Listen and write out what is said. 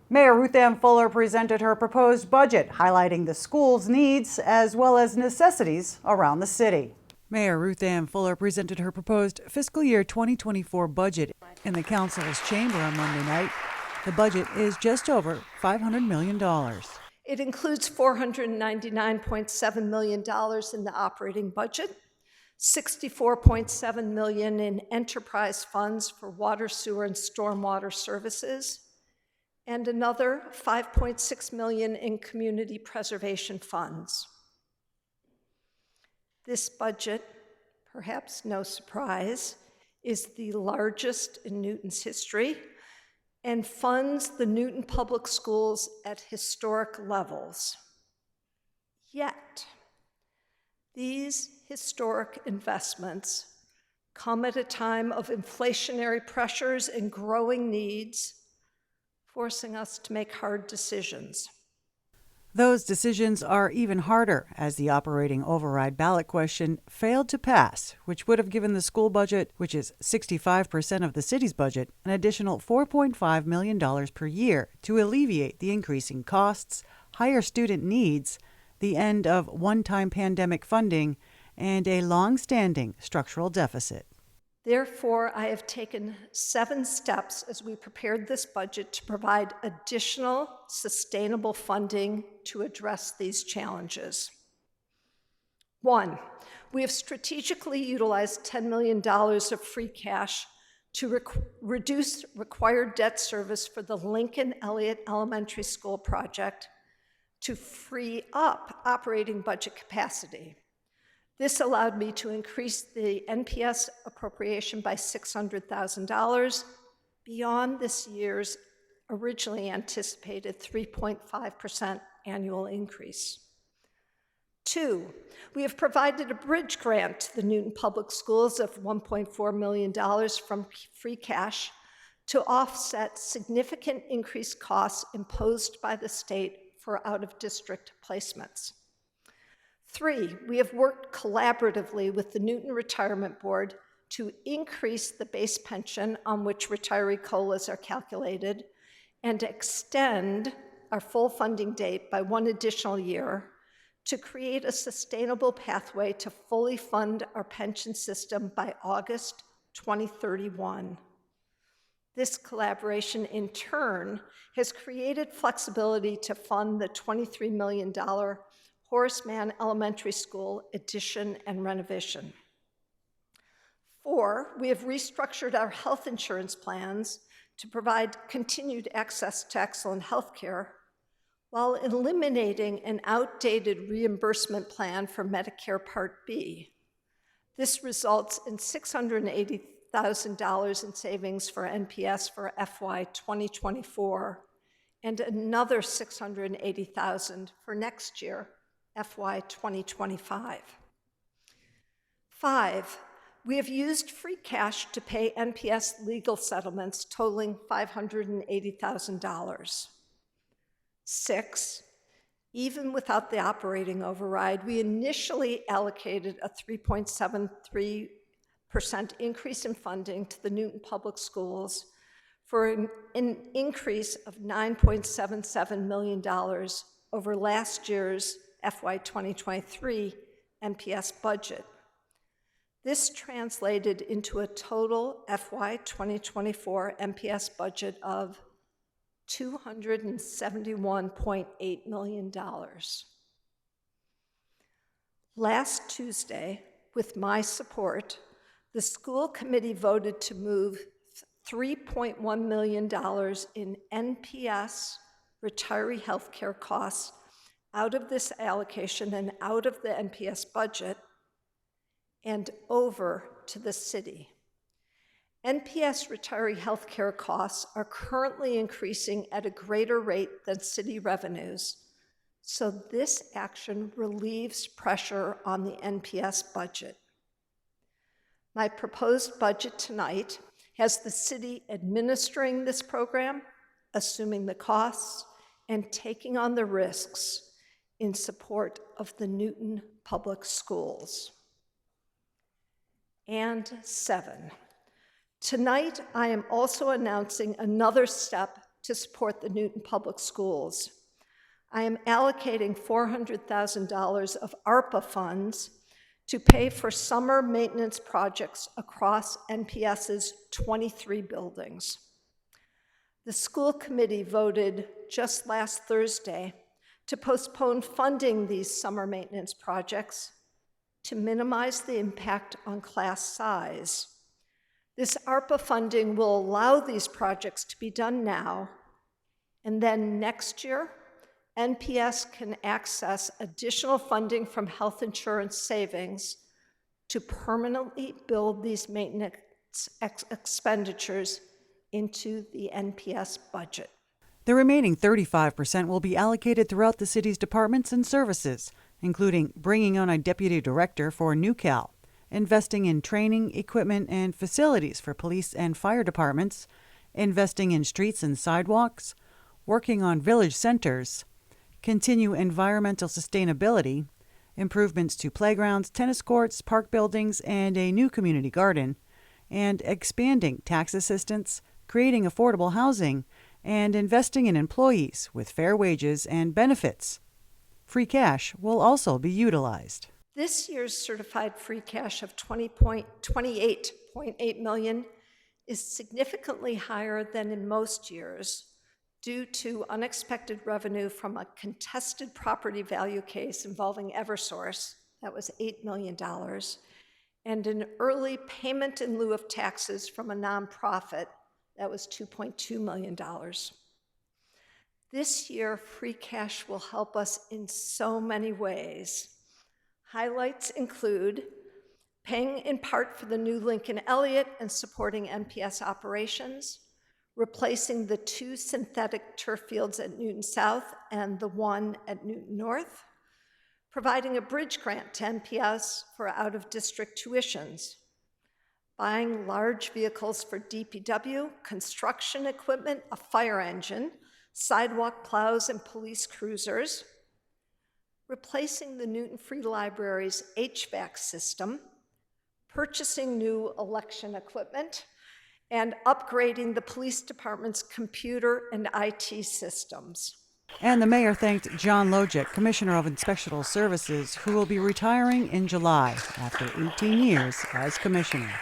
Mayor Ruthanne Fuller presented her proposed budget, highlighting the school's needs as well as necessities around the city. Mayor Ruthanne Fuller presented her proposed fiscal year 2024 budget in the council's chamber on Monday night. The budget is just over $500 million. It includes $499.7 million in the operating budget, $64.7 million in enterprise funds for water, sewer, and stormwater services, and another $5.6 million in community preservation funds. This budget, perhaps no surprise, is the largest in Newton's history and funds the Newton Public Schools at historic levels. Yet, these historic investments come at a time of inflationary pressures and growing needs, forcing us to make hard decisions. Those decisions are even harder as the operating override ballot question failed to pass, which would have given the school budget, which is 65% of the city's budget, an additional $4.5 million per year to alleviate the increasing costs, higher student needs, the end of one-time pandemic funding, and a long-standing structural deficit. Therefore, I have taken 7 steps as we prepared this budget to provide additional sustainable funding to address these challenges. 1, we have strategically utilized $10 million of free cash to reduce required debt service for the Lincoln Elliott Elementary School project to free up operating budget capacity. This allowed me to increase the NPS appropriation by $600,000 beyond this year's originally anticipated 3.5% annual increase. 2, we have provided a bridge grant to the Newton Public Schools of $1.4 million from free cash to offset significant increased costs imposed by the state for out-of-district placements. 3, we have worked collaboratively with the Newton Retirement Board to increase the base pension on which retiree COLAs are calculated and extend our full funding date by 1 additional year to create a sustainable pathway to fully fund our pension system by August 2031. This collaboration, in turn, has created flexibility to fund the $23 million Horace Mann Elementary School addition and renovation. 4, we have restructured our health insurance plans to provide continued access to excellent health care while eliminating an outdated reimbursement plan for Medicare Part B. This results in $680,000 in savings for NPS for FY2024 and another $680,000 for next year, FY2025. 5, we have used free cash to pay NPS legal settlements totaling $580,000. 6, even without the operating override, we initially allocated a 3.73% increase in funding to the Newton Public Schools for an increase of $9.77 million over last year's FY2023 NPS budget. This translated into a total FY2024 NPS budget of $271.8 million. Last Tuesday, with my support, the school committee voted to move $3.1 million in NPS retiree health care costs out of this allocation and out of the NPS budget and over to the city. NPS retiree health care costs are currently increasing at a greater rate than city revenues, so this action relieves pressure on the NPS budget. My proposed budget tonight has the city administering this program, assuming the costs, and taking on the risks in support of the Newton Public Schools. And 7, tonight I am also announcing another step to support the Newton Public Schools. I am allocating $400,000 of ARPA funds to pay for summer maintenance projects across NPS's 23 buildings. The school committee voted just last Thursday to postpone funding these summer maintenance projects to minimize the impact on class size. This ARPA funding will allow these projects to be done now, and then next year, NPS can access additional funding from health insurance savings to permanently build these maintenance expenditures into the NPS budget. The remaining 35% will be allocated throughout the city's departments and services, including bringing on a deputy director for NewCal, investing in training, equipment, and facilities for police and fire departments, investing in streets and sidewalks, working on village centers, continue environmental sustainability, improvements to playgrounds, tennis courts, park buildings, and a new community garden, and expanding tax assistance, creating affordable housing, and investing in employees with fair wages and benefits. Free cash will also be utilized. This year's certified free cash of $28.8 million is significantly higher than in most years due to unexpected revenue from a contested property value case involving Eversource, that was $8 million, and an early payment in lieu of taxes from a nonprofit, that was $2.2 million. This year, free cash will help us in so many ways. Highlights include paying in part for the new Lincoln Elliott and supporting NPS operations, replacing the 2 synthetic turf fields at Newton South and the 1 at Newton North, providing a bridge grant to NPS for out-of-district tuitions, buying large vehicles for DPW, construction equipment, a fire engine, sidewalk plows, and police cruisers, replacing the Newton Free Library's HVAC system, purchasing new election equipment, and upgrading the police department's computer and IT systems. And the mayor thanked John Logic, Commissioner of Inspectional Services, who will be retiring in July after 18 years as commissioner.